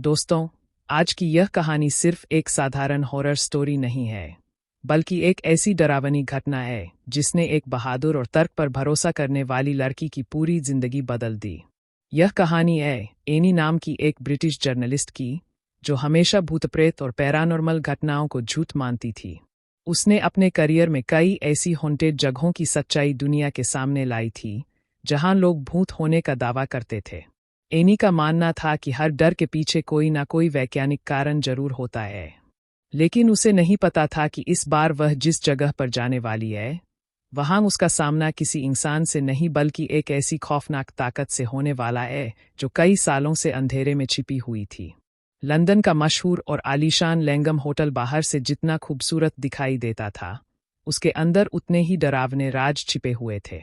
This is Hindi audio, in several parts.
दोस्तों, आज की यह कहानी सिर्फ एक साधारण हॉरर स्टोरी नहीं है, बल्कि एक ऐसी डरावनी घटना है जिसने एक बहादुर और तर्क पर भरोसा करने वाली लड़की की पूरी जिंदगी बदल दी। यह कहानी है एनी नाम की एक ब्रिटिश जर्नलिस्ट की, जो हमेशा भूत-प्रेत और पैरानॉर्मल घटनाओं को झूठ मानती थी। उसने अपने करियर में कई ऐसी हॉन्टेड जगहों की सच्चाई दुनिया के सामने लाई थी, जहां लोग भूत होने का दावा करते थे। एनी का मानना था कि हर डर के पीछे कोई ना कोई वैज्ञानिक कारण जरूर होता है, लेकिन उसे नहीं पता था कि इस बार वह जिस जगह पर जाने वाली है, वहां उसका सामना किसी इंसान से नहीं बल्कि एक ऐसी खौफनाक ताकत से होने वाला है जो कई सालों से अंधेरे में छिपी हुई थी। लंदन का मशहूर और आलीशान लैंगम होटल बाहर से जितना खूबसूरत दिखाई देता था, उसके अंदर उतने ही डरावने राज छिपे हुए थे।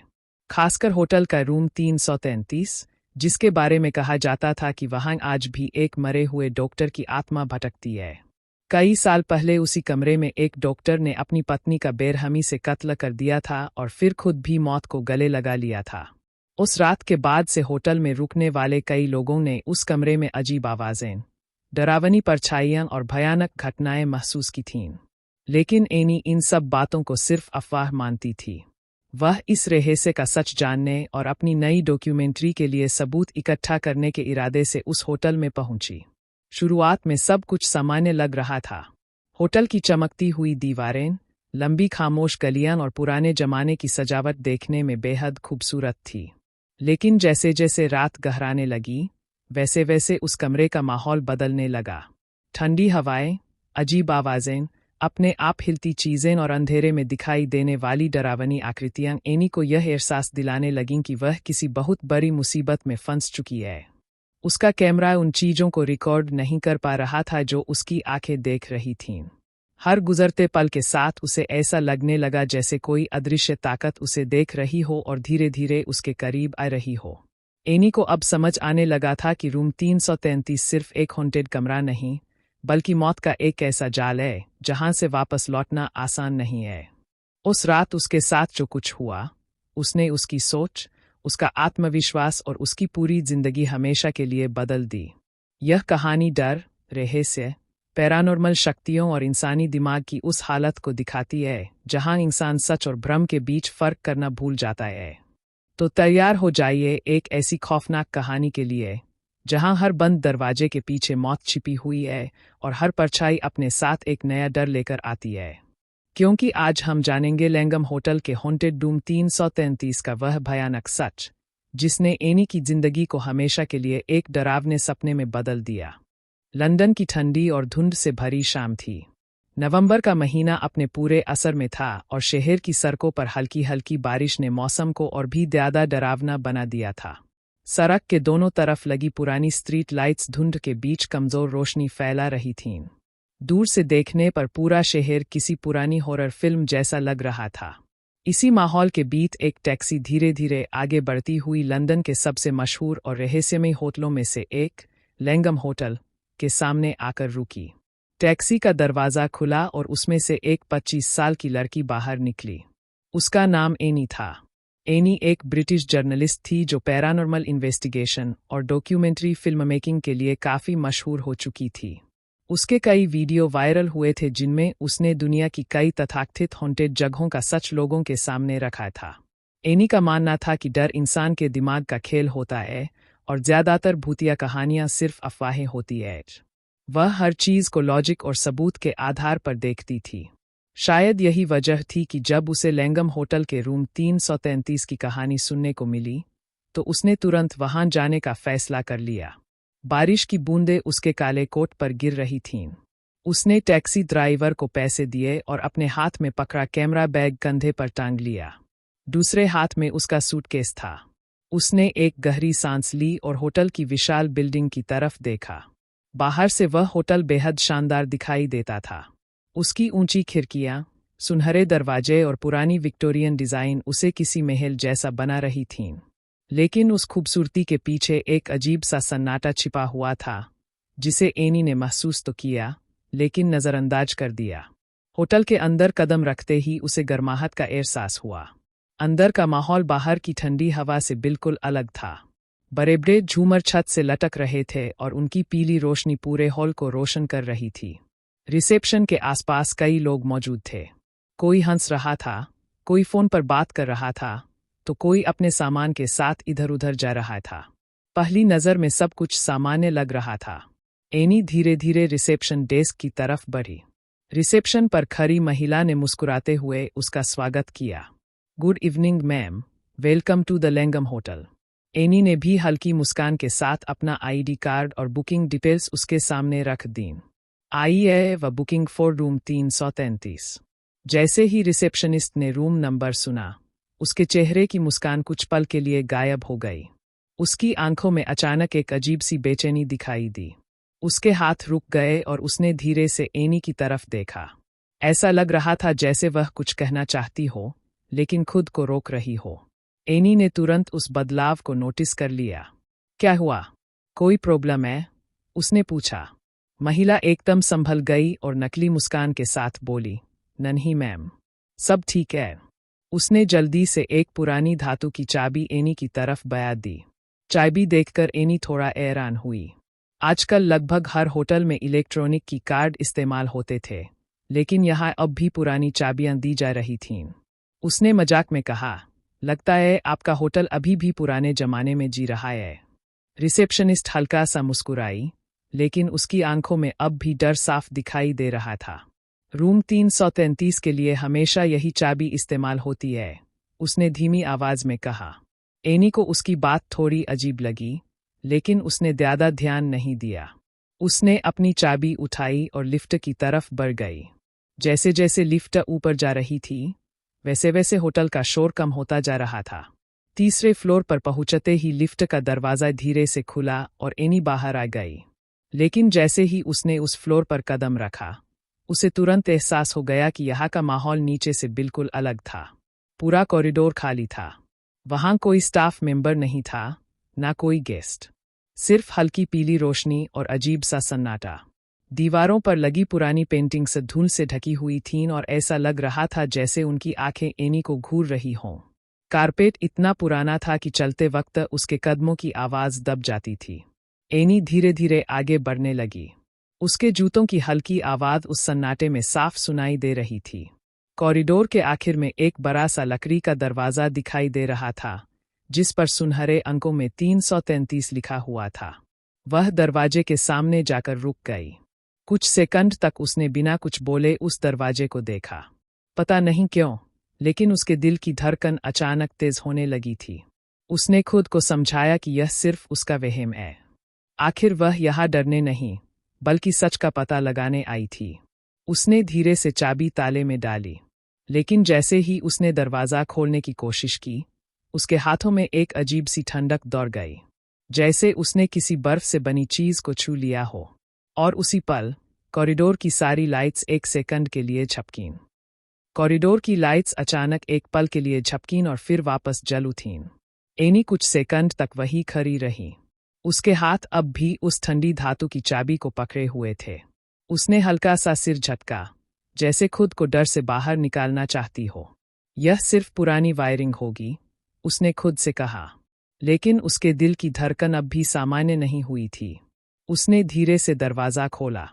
खासकर होटल का रूम 333, जिसके बारे में कहा जाता था कि वहां आज भी एक मरे हुए डॉक्टर की आत्मा भटकती है। कई साल पहले उसी कमरे में एक डॉक्टर ने अपनी पत्नी का बेरहमी से कत्ल कर दिया था और फिर खुद भी मौत को गले लगा लिया था। उस रात के बाद से होटल में रुकने वाले कई लोगों ने उस कमरे में अजीब आवाजें, डरावनी परछाइयां और भयानक घटनाएं महसूस की थीं। लेकिन एनी इन सब बातों को सिर्फ अफवाह मानती थी। वह इस रहस्य का सच जानने और अपनी नई डॉक्यूमेंट्री के लिए सबूत इकट्ठा करने के इरादे से उस होटल में पहुंची। शुरुआत में सब कुछ सामान्य लग रहा था। होटल की चमकती हुई दीवारें, लंबी खामोश गलियां और पुराने जमाने की सजावट देखने में बेहद खूबसूरत थी। लेकिन जैसे जैसे रात गहराने लगी, वैसे वैसे उस कमरे का माहौल बदलने लगा। ठंडी हवाएं, अजीब आवाजें, अपने आप हिलती चीजें और अंधेरे में दिखाई देने वाली डरावनी आकृतियां एनी को यह एहसास दिलाने लगीं कि वह किसी बहुत बड़ी मुसीबत में फंस चुकी है। उसका कैमरा उन चीजों को रिकॉर्ड नहीं कर पा रहा था जो उसकी आंखें देख रही थीं। हर गुजरते पल के साथ उसे ऐसा लगने लगा जैसे कोई अदृश्य ताकत उसे देख रही हो और धीरे धीरे उसके करीब आ रही हो। एनी को अब समझ आने लगा था कि रूम 333 सिर्फ एक हॉन्टेड कमरा नहीं, बल्कि मौत का एक ऐसा जाल है जहां से वापस लौटना आसान नहीं है। उस रात उसके साथ जो कुछ हुआ, उसने उसकी सोच, उसका आत्मविश्वास और उसकी पूरी जिंदगी हमेशा के लिए बदल दी। यह कहानी डर, रहस्य, पैरानॉर्मल शक्तियों और इंसानी दिमाग की उस हालत को दिखाती है जहां इंसान सच और भ्रम के बीच फर्क करना भूल जाता है। तो तैयार हो जाइए एक ऐसी खौफनाक कहानी के लिए जहां हर बंद दरवाजे के पीछे मौत छिपी हुई है और हर परछाई अपने साथ एक नया डर लेकर आती है। क्योंकि आज हम जानेंगे लैंगम होटल के हॉन्टेड रूम 333 का वह भयानक सच, जिसने एनी की जिंदगी को हमेशा के लिए एक डरावने सपने में बदल दिया। लंदन की ठंडी और धुंध से भरी शाम थी। नवंबर का महीना अपने पूरे असर में था और शहर की सड़कों पर हल्की हल्की बारिश ने मौसम को और भी ज्यादा डरावना बना दिया था। सड़क के दोनों तरफ लगी पुरानी स्ट्रीट लाइट्स धुंध के बीच कमजोर रोशनी फैला रही थीं। दूर से देखने पर पूरा शहर किसी पुरानी हॉरर फिल्म जैसा लग रहा था। इसी माहौल के बीच एक टैक्सी धीरे धीरे आगे बढ़ती हुई लंदन के सबसे मशहूर और रहस्यमय होटलों में से एक, लैंगम होटल, के सामने आकर रुकी। टैक्सी का दरवाजा खुला और उसमें से एक 25 साल की लड़की बाहर निकली। उसका नाम एनी था। एनी एक ब्रिटिश जर्नलिस्ट थी जो पैरानॉर्मल इन्वेस्टिगेशन और डॉक्यूमेंट्री फिल्म मेकिंग के लिए काफ़ी मशहूर हो चुकी थी। उसके कई वीडियो वायरल हुए थे जिनमें उसने दुनिया की कई तथाकथित हॉन्टेड जगहों का सच लोगों के सामने रखा था। एनी का मानना था कि डर इंसान के दिमाग का खेल होता है और ज़्यादातर भूतिया कहानियां सिर्फ अफवाहें होती है। वह हर चीज़ को लॉजिक और सबूत के आधार पर देखती थी। शायद यही वजह थी कि जब उसे लैंगम होटल के रूम 333 की कहानी सुनने को मिली, तो उसने तुरंत वहां जाने का फैसला कर लिया। बारिश की बूंदें उसके काले कोट पर गिर रही थीं। उसने टैक्सी ड्राइवर को पैसे दिए और अपने हाथ में पकड़ा कैमरा बैग कंधे पर टांग लिया। दूसरे हाथ में उसका सूटकेस था। उसने एक गहरी सांस ली और होटल की विशाल बिल्डिंग की तरफ देखा। बाहर से वह होटल बेहद शानदार दिखाई देता था। उसकी ऊंची खिड़कियां, सुनहरे दरवाजे और पुरानी विक्टोरियन डिजाइन उसे किसी महल जैसा बना रही थीं। लेकिन उस खूबसूरती के पीछे एक अजीब सा सन्नाटा छिपा हुआ था, जिसे एनी ने महसूस तो किया, लेकिन नजरअंदाज कर दिया। होटल के अंदर कदम रखते ही उसे गर्माहट का एहसास हुआ। अंदर का माहौल बाहर की ठंडी हवा से बिल्कुल अलग था। बड़े बड़े झूमर छत से लटक रहे थे और उनकी पीली रोशनी पूरे हॉल को रोशन कर रही थी। रिसेप्शन के आसपास कई लोग मौजूद थे। कोई हंस रहा था, कोई फोन पर बात कर रहा था, तो कोई अपने सामान के साथ इधर उधर जा रहा था। पहली नज़र में सब कुछ सामान्य लग रहा था। एनी धीरे धीरे रिसेप्शन डेस्क की तरफ बढ़ी। रिसेप्शन पर खड़ी महिला ने मुस्कुराते हुए उसका स्वागत किया। Good evening ma'am, welcome to the Langham hotel. Annie ने भी हल्की मुस्कान के साथ अपना आईडी कार्ड और बुकिंग डिटेल्स उसके सामने रख दी। आइए व बुकिंग फॉर रूम 333। जैसे ही रिसेप्शनिस्ट ने रूम नंबर सुना, उसके चेहरे की मुस्कान कुछ पल के लिए गायब हो गई। उसकी आंखों में अचानक एक अजीब सी बेचैनी दिखाई दी। उसके हाथ रुक गए और उसने धीरे से एनी की तरफ देखा। ऐसा लग रहा था जैसे वह कुछ कहना चाहती हो, लेकिन खुद को रोक रही हो। एनी ने तुरंत उस बदलाव को नोटिस कर लिया। क्या हुआ? कोई प्रॉब्लम है? उसने पूछा। महिला एकदम संभल गई और नकली मुस्कान के साथ बोली, नहीं मैम, सब ठीक है। उसने जल्दी से एक पुरानी धातु की चाबी एनी की तरफ बढ़ा दी। चाबी देखकर एनी थोड़ा हैरान हुई। आजकल लगभग हर होटल में इलेक्ट्रॉनिक की कार्ड इस्तेमाल होते थे, लेकिन यहाँ अब भी पुरानी चाबियां दी जा रही थीं। उसने मजाक में कहा, लगता है आपका होटल अभी भी पुराने जमाने में जी रहा है। रिसेप्शनिस्ट हल्का सा मुस्कुराई, लेकिन उसकी आंखों में अब भी डर साफ दिखाई दे रहा था। रूम 333 के लिए हमेशा यही चाबी इस्तेमाल होती है, उसने धीमी आवाज में कहा। एनी को उसकी बात थोड़ी अजीब लगी, लेकिन उसने ज़्यादा ध्यान नहीं दिया। उसने अपनी चाबी उठाई और लिफ्ट की तरफ बढ़ गई। जैसे जैसे लिफ्ट ऊपर जा रही थी, वैसे वैसे होटल का शोर कम होता जा रहा था। तीसरे फ्लोर पर पहुंचते ही लिफ्ट का दरवाज़ा धीरे से खुला और एनी बाहर आ गई। लेकिन जैसे ही उसने उस फ्लोर पर कदम रखा, उसे तुरंत एहसास हो गया कि यहाँ का माहौल नीचे से बिल्कुल अलग था। पूरा कॉरिडोर खाली था। वहाँ कोई स्टाफ मेंबर नहीं था, ना कोई गेस्ट। सिर्फ हल्की पीली रोशनी और अजीब सा सन्नाटा। दीवारों पर लगी पुरानी पेंटिंग्स धुंध से ढकी हुई थीं और ऐसा लग रहा था जैसे उनकी आंखें एनी को घूर रही हों। कारपेट इतना पुराना था कि चलते वक्त उसके कदमों की आवाज़ दब जाती थी। एनी धीरे धीरे आगे बढ़ने लगी। उसके जूतों की हल्की आवाज़ उस सन्नाटे में साफ सुनाई दे रही थी। कॉरिडोर के आखिर में एक बड़ा सा लकड़ी का दरवाज़ा दिखाई दे रहा था, जिस पर सुनहरे अंकों में 333 लिखा हुआ था। वह दरवाजे के सामने जाकर रुक गई। कुछ सेकंड तक उसने बिना कुछ बोले उस दरवाजे को देखा। पता नहीं क्यों, लेकिन उसके दिल की धड़कन अचानक तेज होने लगी थी। उसने खुद को समझाया कि यह सिर्फ उसका वहम है। आखिर वह यहाँ डरने नहीं, बल्कि सच का पता लगाने आई थी। उसने धीरे से चाबी ताले में डाली, लेकिन जैसे ही उसने दरवाज़ा खोलने की कोशिश की, उसके हाथों में एक अजीब सी ठंडक दौड़ गई, जैसे उसने किसी बर्फ से बनी चीज़ को छू लिया हो। और उसी पल कॉरिडोर की सारी लाइट्स एक सेकंड के लिए झपकीं। कॉरिडोर की लाइट्स अचानक एक पल के लिए झपकीं और फिर वापस जल उठीं। एनी कुछ सेकंड तक वहीं खड़ी रही। उसके हाथ अब भी उस ठंडी धातु की चाबी को पकड़े हुए थे। उसने हल्का सा सिर झटका, जैसे खुद को डर से बाहर निकालना चाहती हो। यह सिर्फ पुरानी वायरिंग होगी, उसने खुद से कहा। लेकिन उसके दिल की धड़कन अब भी सामान्य नहीं हुई थी। उसने धीरे से दरवाज़ा खोला।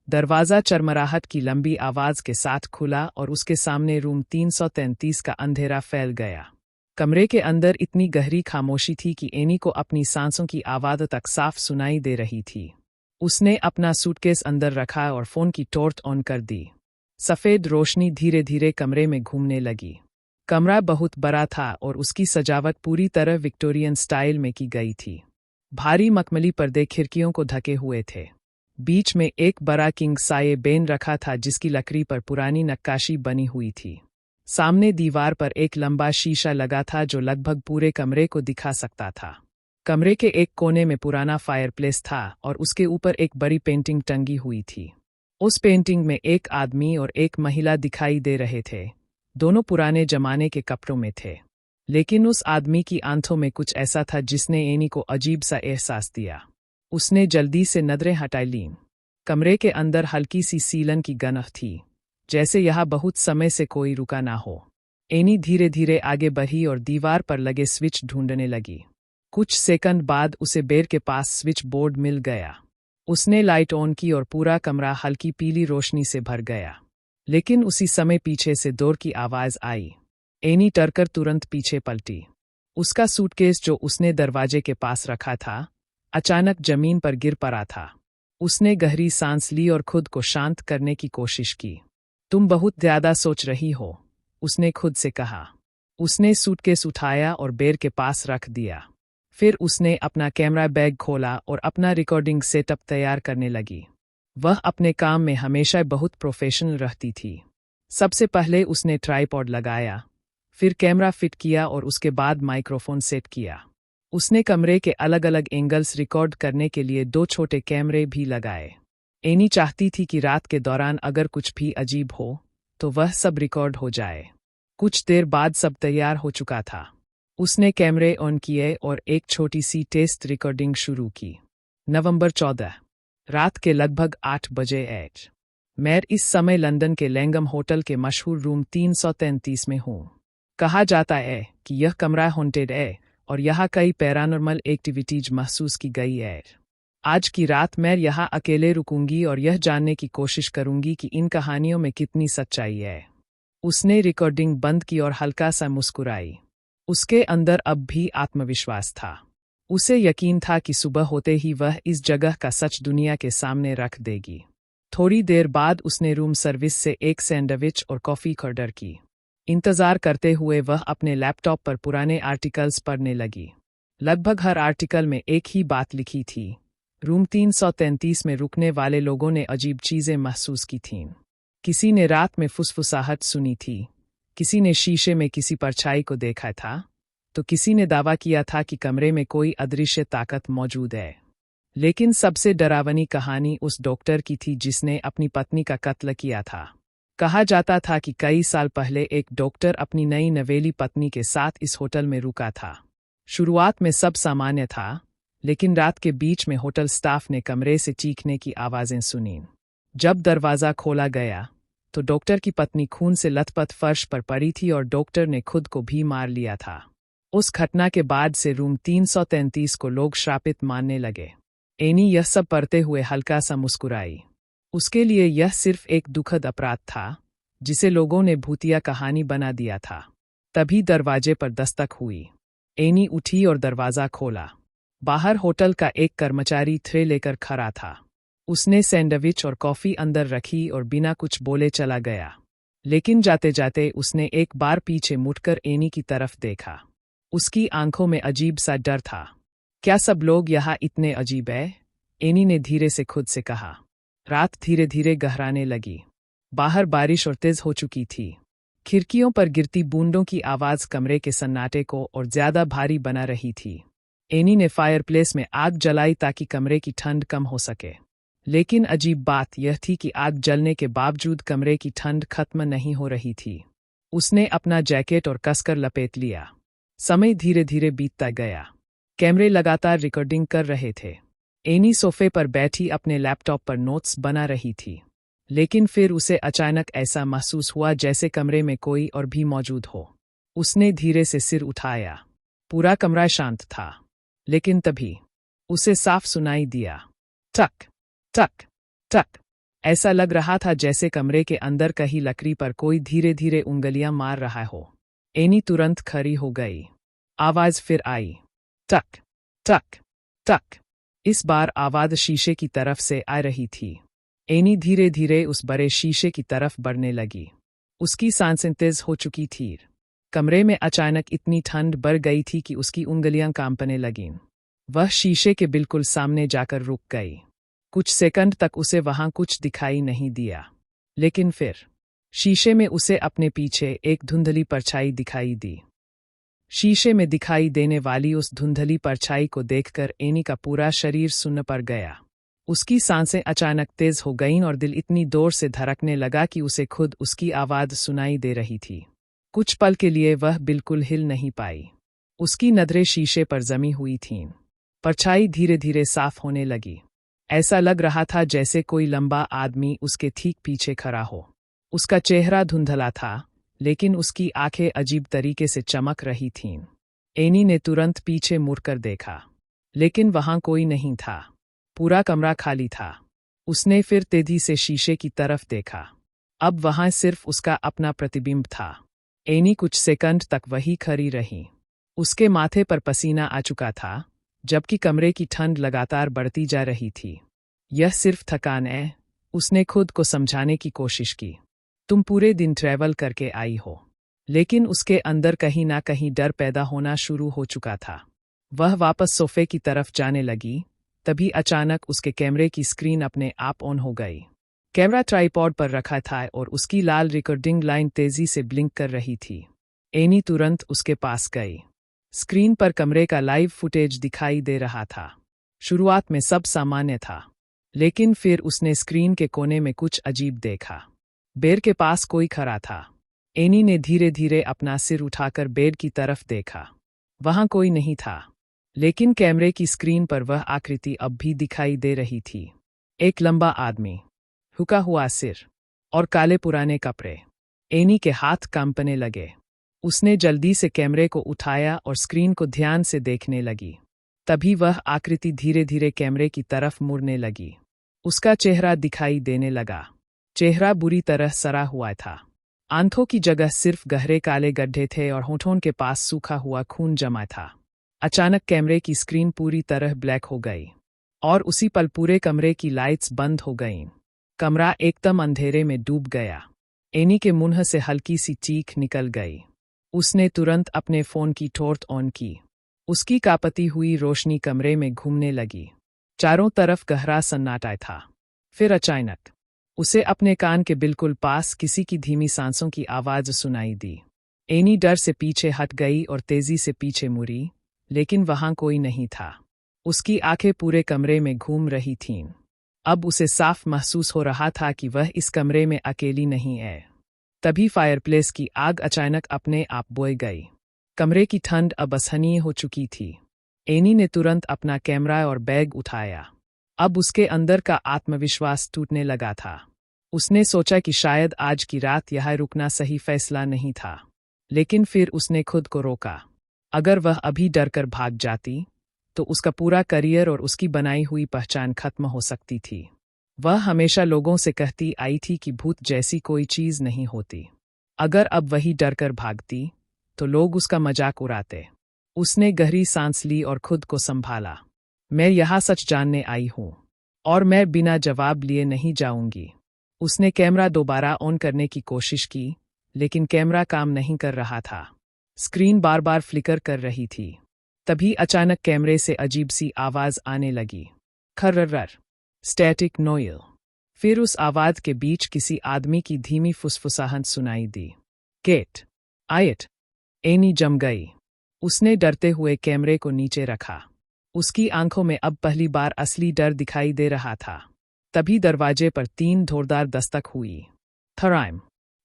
दरवाज़ा चरमराहट की लंबी आवाज़ के साथ खुला और उसके सामने रूम 333 का अंधेरा फैल गया। कमरे के अंदर इतनी गहरी खामोशी थी कि एनी को अपनी सांसों की आवाज़ तक साफ सुनाई दे रही थी। उसने अपना सूटकेस अंदर रखा और फ़ोन की टॉर्च ऑन कर दी। सफ़ेद रोशनी धीरे धीरे कमरे में घूमने लगी। कमरा बहुत बड़ा था और उसकी सजावट पूरी तरह विक्टोरियन स्टाइल में की गई थी। भारी मखमली पर्दे खिड़कियों को ढके हुए थे। बीच में एक बड़ा किंग साइज बेड रखा था जिसकी लकड़ी पर पुरानी नक्काशी बनी हुई थी। सामने दीवार पर एक लंबा शीशा लगा था जो लगभग पूरे कमरे को दिखा सकता था। कमरे के एक कोने में पुराना फायरप्लेस था और उसके ऊपर एक बड़ी पेंटिंग टंगी हुई थी। उस पेंटिंग में एक आदमी और एक महिला दिखाई दे रहे थे। दोनों पुराने जमाने के कपड़ों में थे, लेकिन उस आदमी की आंखों में कुछ ऐसा था जिसने एनी को अजीब सा एहसास दिया। उसने जल्दी से नजरें हटा लीं। कमरे के अंदर हल्की सी सीलन की गंध थी, जैसे यहाँ बहुत समय से कोई रुका ना हो। एनी धीरे धीरे आगे बढ़ी और दीवार पर लगे स्विच ढूंढने लगी। कुछ सेकंड बाद उसे बेर के पास स्विच बोर्ड मिल गया। उसने लाइट ऑन की और पूरा कमरा हल्की पीली रोशनी से भर गया। लेकिन उसी समय पीछे से दौड़ की आवाज आई। एनी डरकर तुरंत पीछे पलटी। उसका सूटकेस जो उसने दरवाजे के पास रखा था, अचानक जमीन पर गिर पड़ा था। उसने गहरी सांस ली और खुद को शांत करने की कोशिश की। तुम बहुत ज्यादा सोच रही हो, उसने खुद से कहा। उसने सूटकेस उठाया और बेर के पास रख दिया। फिर उसने अपना कैमरा बैग खोला और अपना रिकॉर्डिंग सेटअप तैयार करने लगी। वह अपने काम में हमेशा बहुत प्रोफेशनल रहती थी। सबसे पहले उसने ट्राइपॉड लगाया, फिर कैमरा फिट किया और उसके बाद माइक्रोफोन सेट किया। उसने कमरे के अलग अलग एंगल्स रिकॉर्ड करने के लिए 2 छोटे कैमरे भी लगाए। एनी चाहती थी कि रात के दौरान अगर कुछ भी अजीब हो, तो वह सब रिकॉर्ड हो जाए। कुछ देर बाद सब तैयार हो चुका था। उसने कैमरे ऑन किए और एक छोटी सी टेस्ट रिकॉर्डिंग शुरू की। नवंबर 14, रात के लगभग 8 बजे एच। मैं इस समय लंदन के लैंगम होटल के मशहूर रूम 333 में हूँ। कहा जाता है कि यह कमरा हॉन्टेड है और यहाँ कई पैरानॉर्मल एक्टिविटीज महसूस की गई है। आज की रात मैं यहाँ अकेले रुकूंगी और यह जानने की कोशिश करूंगी कि इन कहानियों में कितनी सच्चाई है। उसने रिकॉर्डिंग बंद की और हल्का सा मुस्कुराई। उसके अंदर अब भी आत्मविश्वास था। उसे यकीन था कि सुबह होते ही वह इस जगह का सच दुनिया के सामने रख देगी। थोड़ी देर बाद उसने रूम सर्विस से एक सैंडविच और कॉफ़ी ऑर्डर की। इंतज़ार करते हुए वह अपने लैपटॉप पर पुराने आर्टिकल्स पढ़ने लगी। लगभग हर आर्टिकल में एक ही बात लिखी थी। रूम 333 में रुकने वाले लोगों ने अजीब चीज़ें महसूस की थीं। किसी ने रात में फुसफुसाहट सुनी थी, किसी ने शीशे में किसी परछाई को देखा था, तो किसी ने दावा किया था कि कमरे में कोई अदृश्य ताकत मौजूद है। लेकिन सबसे डरावनी कहानी उस डॉक्टर की थी जिसने अपनी पत्नी का कत्ल किया था। कहा जाता था कि कई साल पहले एक डॉक्टर अपनी नई नवेली पत्नी के साथ इस होटल में रुका था। शुरुआत में सब सामान्य था, लेकिन रात के बीच में होटल स्टाफ ने कमरे से चीखने की आवाज़ें सुनीं। जब दरवाज़ा खोला गया, तो डॉक्टर की पत्नी खून से लथपथ फर्श पर पड़ी थी और डॉक्टर ने खुद को भी मार लिया था। उस घटना के बाद से रूम 333 को लोग श्रापित मानने लगे। एनी यह सब पढ़ते हुए हल्का सा मुस्कुराई। उसके लिए यह सिर्फ एक दुखद अपराध था, जिसे लोगों ने भूतिया कहानी बना दिया था। तभी दरवाजे पर दस्तक हुई। एनी उठी और दरवाज़ा खोला। बाहर होटल का एक कर्मचारी ट्रे लेकर खड़ा था। उसने सैंडविच और कॉफ़ी अंदर रखी और बिना कुछ बोले चला गया। लेकिन जाते जाते उसने एक बार पीछे मुड़कर एनी की तरफ देखा। उसकी आंखों में अजीब सा डर था। क्या सब लोग यहाँ इतने अजीब हैं? एनी ने धीरे से खुद से कहा। रात धीरे धीरे गहराने लगी। बाहर बारिश और तेज हो चुकी थी। खिड़कियों पर गिरती बूंदों की आवाज़ कमरे के सन्नाटे को और ज्यादा भारी बना रही थी। एनी ने फायरप्लेस में आग जलाई ताकि कमरे की ठंड कम हो सके। लेकिन अजीब बात यह थी कि आग जलने के बावजूद कमरे की ठंड खत्म नहीं हो रही थी। उसने अपना जैकेट और कसकर लपेट लिया। समय धीरे धीरे बीतता गया। कैमरे लगातार रिकॉर्डिंग कर रहे थे। एनी सोफे पर बैठी अपने लैपटॉप पर नोट्स बना रही थी। लेकिन फिर उसे अचानक ऐसा महसूस हुआ जैसे कमरे में कोई और भी मौजूद हो। उसने धीरे से सिर उठाया। पूरा कमरा शांत था। लेकिन तभी उसे साफ सुनाई दिया, टक टक टक। ऐसा लग रहा था जैसे कमरे के अंदर कहीं लकड़ी पर कोई धीरे धीरे उंगलियां मार रहा हो। एनी तुरंत खड़ी हो गई। आवाज फिर आई, टक टक टक। इस बार आवाज शीशे की तरफ से आ रही थी। एनी धीरे धीरे उस बड़े शीशे की तरफ बढ़ने लगी। उसकी सांसें तेज हो चुकी थीं। कमरे में अचानक इतनी ठंड बढ़ गई थी कि उसकी उंगलियां कांपने लगीं। वह शीशे के बिल्कुल सामने जाकर रुक गई। कुछ सेकंड तक उसे वहां कुछ दिखाई नहीं दिया। लेकिन फिर शीशे में उसे अपने पीछे एक धुंधली परछाई दिखाई दी। शीशे में दिखाई देने वाली उस धुंधली परछाई को देखकर एनी का पूरा शरीर सुन्न पड़ गया। उसकी सांसें अचानक तेज हो गईं और दिल इतनी जोर से धड़कने लगा कि उसे खुद उसकी आवाज़ सुनाई दे रही थी। कुछ पल के लिए वह बिल्कुल हिल नहीं पाई। उसकी नज़रें शीशे पर जमी हुई थीं। परछाई धीरे धीरे साफ होने लगी। ऐसा लग रहा था जैसे कोई लंबा आदमी उसके ठीक पीछे खड़ा हो। उसका चेहरा धुंधला था, लेकिन उसकी आंखें अजीब तरीके से चमक रही थीं। एनी ने तुरंत पीछे मुड़कर देखा, लेकिन वहां कोई नहीं था। पूरा कमरा खाली था। उसने फिर तेजी से शीशे की तरफ देखा। अब वहां सिर्फ उसका अपना प्रतिबिंब था। एनी कुछ सेकंड तक वही खड़ी रही। उसके माथे पर पसीना आ चुका था, जबकि कमरे की ठंड लगातार बढ़ती जा रही थी। यह सिर्फ थकान है, उसने खुद को समझाने की कोशिश की। तुम पूरे दिन ट्रैवल करके आई हो। लेकिन उसके अंदर कहीं ना कहीं डर पैदा होना शुरू हो चुका था। वह वापस सोफे की तरफ जाने लगी, तभी अचानक उसके कैमरे की स्क्रीन अपने आप ऑन हो गई। कैमरा ट्राइपॉड पर रखा था और उसकी लाल रिकॉर्डिंग लाइन तेजी से ब्लिंक कर रही थी। एनी तुरंत उसके पास गई। स्क्रीन पर कमरे का लाइव फुटेज दिखाई दे रहा था। शुरुआत में सब सामान्य था, लेकिन फिर उसने स्क्रीन के कोने में कुछ अजीब देखा। बेड के पास कोई खड़ा था। एनी ने धीरे धीरे अपना सिर उठाकर बेड की तरफ देखा। वहां कोई नहीं था, लेकिन कैमरे की स्क्रीन पर वह आकृति अब भी दिखाई दे रही थी। एक लंबा आदमी, झुका हुआ सिर और काले पुराने कपड़े। एनी के हाथ कांपने लगे। उसने जल्दी से कैमरे को उठाया और स्क्रीन को ध्यान से देखने लगी। तभी वह आकृति धीरे धीरे कैमरे की तरफ मुड़ने लगी। उसका चेहरा दिखाई देने लगा। चेहरा बुरी तरह सड़ा हुआ था। आंखों की जगह सिर्फ गहरे काले गड्ढे थे और होठों के पास सूखा हुआ खून जमा था। अचानक कैमरे की स्क्रीन पूरी तरह ब्लैक हो गई और उसी पल पूरे कमरे की लाइट्स बंद हो गईं। कमरा एकदम अंधेरे में डूब गया। एनी के मुंह से हल्की सी चीख निकल गई। उसने तुरंत अपने फोन की टॉर्च ऑन की। उसकी कांपती हुई रोशनी कमरे में घूमने लगी। चारों तरफ गहरा सन्नाटा था। फिर अचानक उसे अपने कान के बिल्कुल पास किसी की धीमी सांसों की आवाज सुनाई दी। एनी डर से पीछे हट गई और तेजी से पीछे मुड़ी, लेकिन वहां कोई नहीं था। उसकी आंखें पूरे कमरे में घूम रही थीं। अब उसे साफ महसूस हो रहा था कि वह इस कमरे में अकेली नहीं है। तभी फायरप्लेस की आग अचानक अपने आप बुझ गई। कमरे की ठंड अब असहनीय हो चुकी थी। एनी ने तुरंत अपना कैमरा और बैग उठाया। अब उसके अंदर का आत्मविश्वास टूटने लगा था। उसने सोचा कि शायद आज की रात यहाँ रुकना सही फैसला नहीं था, लेकिन फिर उसने खुद को रोका। अगर वह अभी डरकर भाग जाती, तो उसका पूरा करियर और उसकी बनाई हुई पहचान खत्म हो सकती थी। वह हमेशा लोगों से कहती आई थी कि भूत जैसी कोई चीज नहीं होती। अगर अब वही डरकर भागती, तो लोग उसका मजाक उड़ाते। उसने गहरी सांस ली और खुद को संभाला। मैं यहाँ सच जानने आई हूँ, और मैं बिना जवाब लिए नहीं जाऊंगी। उसने कैमरा दोबारा ऑन करने की कोशिश की, लेकिन कैमरा काम नहीं कर रहा था। स्क्रीन बार बार फ्लिकर कर रही थी। तभी अचानक कैमरे से अजीब सी आवाज आने लगी। खर्रर, स्टैटिक नॉइल। फिर उस आवाज के बीच किसी आदमी की धीमी फुसफुसाहट सुनाई दी। गेट आयट। एनी जम गई। उसने डरते हुए कैमरे को नीचे रखा। उसकी आंखों में अब पहली बार असली डर दिखाई दे रहा था। तभी दरवाजे पर 3 जोरदार दस्तक हुई। थराइम,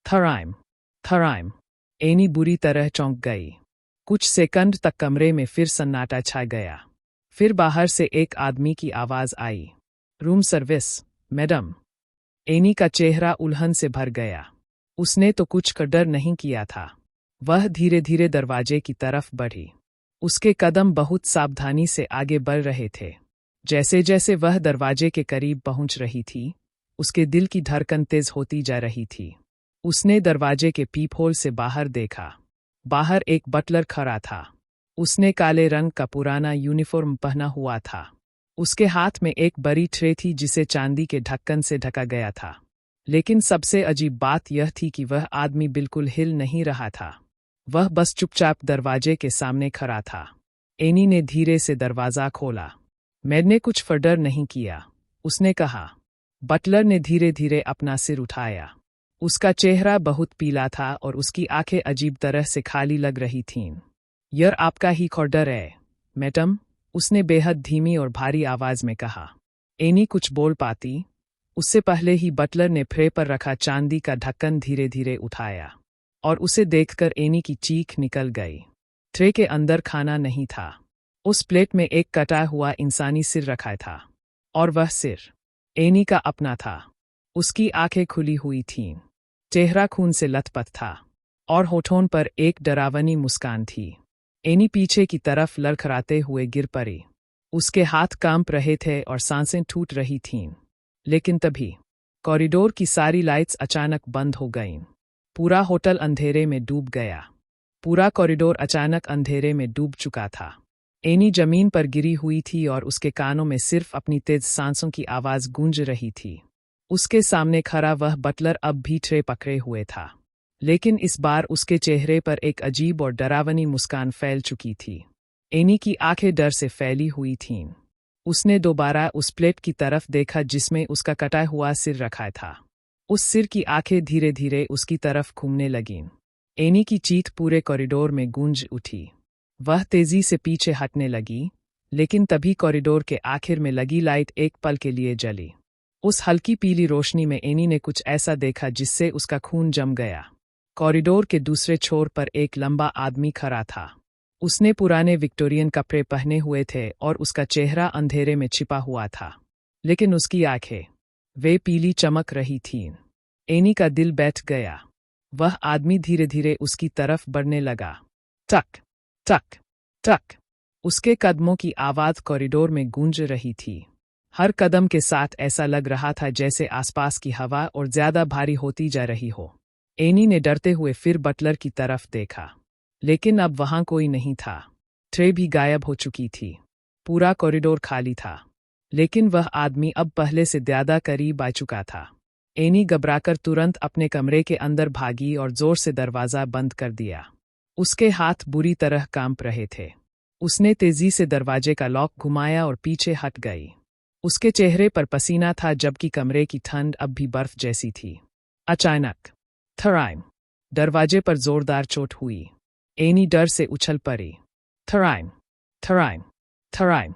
थराइम, थराइम। एनी बुरी तरह चौंक गई। कुछ सेकंड तक कमरे में फिर सन्नाटा छा गया। फिर बाहर से एक आदमी की आवाज आई। Room service, madam. एनी का चेहरा उलझन से भर गया। उसने तो कुछ कदर नहीं किया था। वह धीरे धीरे दरवाजे की तरफ बढ़ी। उसके कदम बहुत सावधानी से आगे बढ़ रहे थे। जैसे जैसे वह दरवाजे के करीब पहुंच रही थी, उसके दिल की धड़कन तेज होती जा रही थी। उसने दरवाजे के पीपहोल से बाहर देखा। बाहर एक बटलर खड़ा था। उसने काले रंग का पुराना यूनिफॉर्म पहना हुआ था। उसके हाथ में एक बड़ी ट्रे थी जिसे चांदी के ढक्कन से ढका गया था। लेकिन सबसे अजीब बात यह थी कि वह आदमी बिल्कुल हिल नहीं रहा था। वह बस चुपचाप दरवाजे के सामने खड़ा था। एनी ने धीरे से दरवाजा खोला। मैंने कुछ फर्डर नहीं किया, उसने कहा। बटलर ने धीरे धीरे अपना सिर उठाया। उसका चेहरा बहुत पीला था और उसकी आंखें अजीब तरह से खाली लग रही थीं। यह आपका ही ऑर्डर है, मैडम, उसने बेहद धीमी और भारी आवाज में कहा। एनी कुछ बोल पाती, उससे पहले ही बटलर ने ट्रे पर रखा चांदी का ढक्कन धीरे धीरे उठाया, और उसे देखकर एनी की चीख निकल गई। ट्रे के अंदर खाना नहीं था। उस प्लेट में एक कटा हुआ इंसानी सिर रखा था, और वह सिर एनी का अपना था। उसकी आंखें खुली हुई थीं, चेहरा खून से लथपथ था, और होठों पर एक डरावनी मुस्कान थी। एनी पीछे की तरफ लड़खड़ाते हुए गिर पड़ी। उसके हाथ कांप रहे थे और सांसें टूट रही थीं। लेकिन तभी कॉरिडोर की सारी लाइट्स अचानक बंद हो गईं। पूरा होटल अंधेरे में डूब गया। पूरा कॉरिडोर अचानक अंधेरे में डूब चुका था। एनी जमीन पर गिरी हुई थी और उसके कानों में सिर्फ अपनी तेज सांसों की आवाज गूंज रही थी। उसके सामने खड़ा वह बटलर अब भी ट्रे पकड़े हुए था, लेकिन इस बार उसके चेहरे पर एक अजीब और डरावनी मुस्कान फैल चुकी थी। एनी की आंखें डर से फैली हुई थीं। उसने दोबारा उस प्लेट की तरफ देखा जिसमें उसका कटा हुआ सिर रखा था। उस सिर की आंखें धीरे धीरे उसकी तरफ घूमने लगीं। एनी की चीख पूरे कॉरिडोर में गूंज उठी। वह तेजी से पीछे हटने लगी, लेकिन तभी कॉरिडोर के आखिर में लगी लाइट एक पल के लिए जली। उस हल्की पीली रोशनी में एनी ने कुछ ऐसा देखा जिससे उसका खून जम गया। कॉरिडोर के दूसरे छोर पर एक लंबा आदमी खड़ा था। उसने पुराने विक्टोरियन कपड़े पहने हुए थे और उसका चेहरा अंधेरे में छिपा हुआ था, लेकिन उसकी आंखें, वे पीली चमक रही थीं। एनी का दिल बैठ गया। वह आदमी धीरे धीरे उसकी तरफ बढ़ने लगा। टक टक टक। उसके कदमों की आवाज कॉरिडोर में गूंज रही थी। हर कदम के साथ ऐसा लग रहा था जैसे आसपास की हवा और ज्यादा भारी होती जा रही हो। एनी ने डरते हुए फिर बटलर की तरफ देखा, लेकिन अब वहां कोई नहीं था। ट्रे भी गायब हो चुकी थी। पूरा कॉरिडोर खाली था, लेकिन वह आदमी अब पहले से ज्यादा करीब आ चुका था। एनी घबराकर तुरंत अपने कमरे के अंदर भागी और जोर से दरवाजा बंद कर दिया। उसके हाथ बुरी तरह कांप रहे थे। उसने तेजी से दरवाजे का लॉक घुमाया और पीछे हट गई। उसके चेहरे पर पसीना था, जबकि कमरे की ठंड अब भी बर्फ जैसी थी। अचानक थराइम, दरवाजे पर जोरदार चोट हुई। एनी डर से उछल पड़ी। थराइम थराइम थराइम।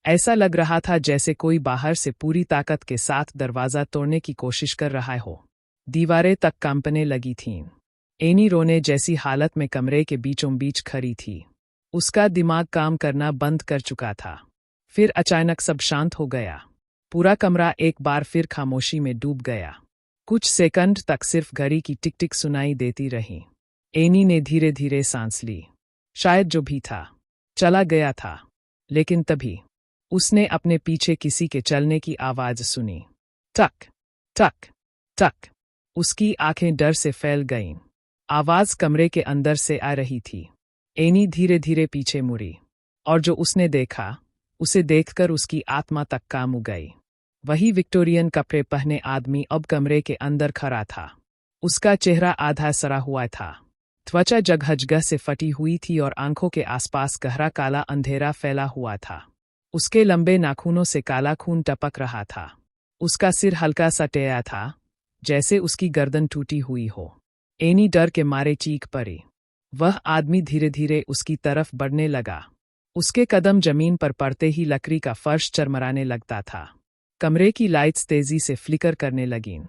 ऐसा लग रहा था जैसे कोई बाहर से पूरी ताकत के साथ दरवाजा तोड़ने की कोशिश कर रहा हो। दीवारें तक कांपने लगी थीं। एनी रोने जैसी हालत में कमरे के बीचों बीच खड़ी थी। उसका दिमाग काम करना बंद कर चुका था। फिर अचानक सब शांत हो गया। पूरा कमरा एक बार फिर खामोशी में डूब गया। कुछ सेकंड तक सिर्फ घड़ी की टिक टिक सुनाई देती रही। एनी ने धीरे धीरे सांस ली। शायद जो भी था चला गया था, लेकिन तभी उसने अपने पीछे किसी के चलने की आवाज सुनी। टक टक टक। उसकी आंखें डर से फैल गईं। आवाज कमरे के अंदर से आ रही थी। एनी धीरे धीरे पीछे मुड़ी, और जो उसने देखा, उसे देखकर उसकी आत्मा तक काम गई। वही विक्टोरियन कपड़े पहने आदमी अब कमरे के अंदर खड़ा था। उसका चेहरा आधा सड़ा हुआ था। त्वचा जगह जगह से फटी हुई थी और आंखों के आसपास गहरा काला अंधेरा फैला हुआ था। उसके लंबे नाखूनों से काला खून टपक रहा था। उसका सिर हल्का सा टेढ़ा था, जैसे उसकी गर्दन टूटी हुई हो। एनी डर के मारे चीख पड़ी। वह आदमी धीरे धीरे उसकी तरफ बढ़ने लगा। उसके कदम जमीन पर पड़ते ही लकड़ी का फर्श चरमराने लगता था। कमरे की लाइट्स तेजी से फ्लिकर करने लगीं।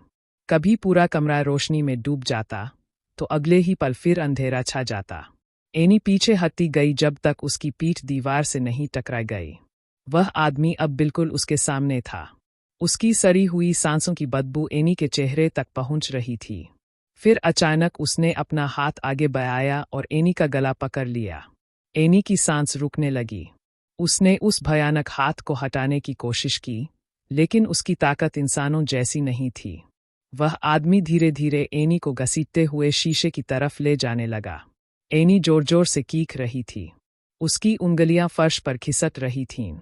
कभी पूरा कमरा रोशनी में डूब जाता, तो अगले ही पल फिर अंधेरा छा जाता। एनी पीछे हटती गई जब तक उसकी पीठ दीवार से नहीं टकरा गई। वह आदमी अब बिल्कुल उसके सामने था। उसकी सड़ी हुई सांसों की बदबू एनी के चेहरे तक पहुंच रही थी। फिर अचानक उसने अपना हाथ आगे बढ़ाया और एनी का गला पकड़ लिया। एनी की सांस रुकने लगी। उसने उस भयानक हाथ को हटाने की कोशिश की, लेकिन उसकी ताकत इंसानों जैसी नहीं थी। वह आदमी धीरे धीरे एनी को घसीटते हुए शीशे की तरफ ले जाने लगा। एनी जोर जोर से चीख रही थी। उसकी उंगलियां फर्श पर खिसक रही थीं।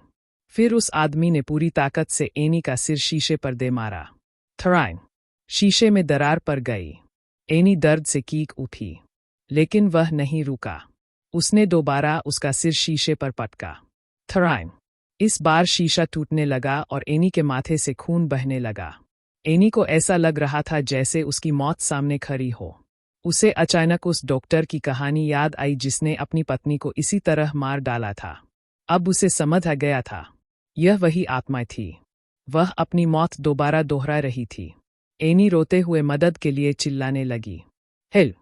फिर उस आदमी ने पूरी ताकत से एनी का सिर शीशे पर दे मारा। थराइम। शीशे में दरार पड़ गई। एनी दर्द से चीख उठी, लेकिन वह नहीं रुका। उसने दोबारा उसका सिर शीशे पर पटका। थराइम। इस बार शीशा टूटने लगा और एनी के माथे से खून बहने लगा। एनी को ऐसा लग रहा था जैसे उसकी मौत सामने खड़ी हो। उसे अचानक उस डॉक्टर की कहानी याद आई जिसने अपनी पत्नी को इसी तरह मार डाला था। अब उसे समझ आ गया था, यह वही आत्मा थी। वह अपनी मौत दोबारा दोहरा रही थी। एनी रोते हुए मदद के लिए चिल्लाने लगी। Help,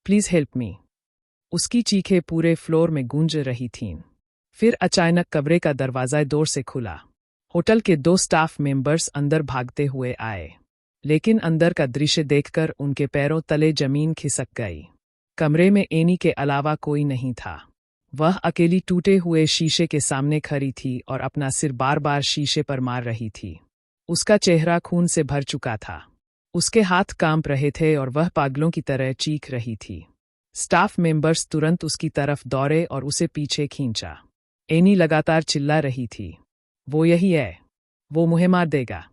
please help me. उसकी चीखें पूरे फ्लोर में गूंज रही थीं। फिर अचानक कमरे का दरवाजा जोर से खुला। होटल के 2 स्टाफ मेंबर्स अंदर भागते हुए आए, लेकिन अंदर का दृश्य देखकर उनके पैरों तले जमीन खिसक गई। कमरे में एनी के अलावा कोई नहीं था। वह अकेली टूटे हुए शीशे के सामने खड़ी थी और अपना सिर बार बार शीशे पर मार रही थी। उसका चेहरा खून से भर चुका था। उसके हाथ कांप रहे थे और वह पागलों की तरह चीख रही थी। स्टाफ मेंबर्स तुरंत उसकी तरफ दौड़े और उसे पीछे खींचा। एनी लगातार चिल्ला रही थी, वो यही है, वो मुझे मार देगा।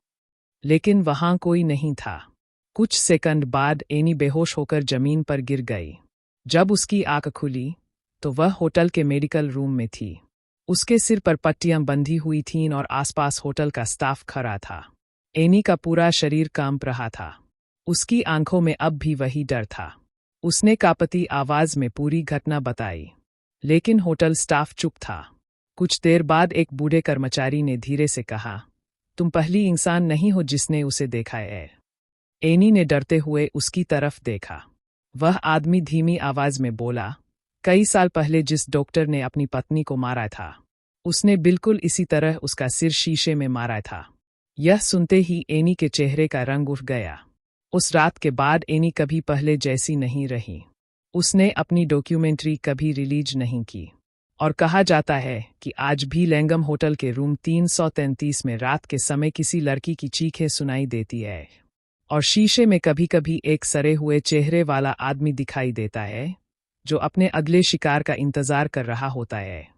लेकिन वहां कोई नहीं था। कुछ सेकंड बाद एनी बेहोश होकर जमीन पर गिर गई। जब उसकी आंख खुली तो वह होटल के मेडिकल रूम में थी। उसके सिर पर पट्टियां बंधी हुई थीं और आसपास होटल का स्टाफ खड़ा था। एनी का पूरा शरीर कांप रहा था। उसकी आंखों में अब भी वही डर था। उसने कांपती आवाज में पूरी घटना बताई, लेकिन होटल स्टाफ चुप था। कुछ देर बाद एक बूढ़े कर्मचारी ने धीरे से कहा, तुम पहली इंसान नहीं हो जिसने उसे देखा है। एनी ने डरते हुए उसकी तरफ देखा। वह आदमी धीमी आवाज में बोला, कई साल पहले जिस डॉक्टर ने अपनी पत्नी को मारा था, उसने बिल्कुल इसी तरह उसका सिर शीशे में मारा था। यह सुनते ही एनी के चेहरे का रंग उठ गया। उस रात के बाद एनी कभी पहले जैसी नहीं रही। उसने अपनी डॉक्यूमेंट्री कभी रिलीज नहीं की और कहा जाता है कि आज भी लैंगम होटल के रूम 333 में रात के समय किसी लड़की की चीखें सुनाई देती है और शीशे में कभी कभी एक सड़े हुए चेहरे वाला आदमी दिखाई देता है जो अपने अगले शिकार का इंतजार कर रहा होता है।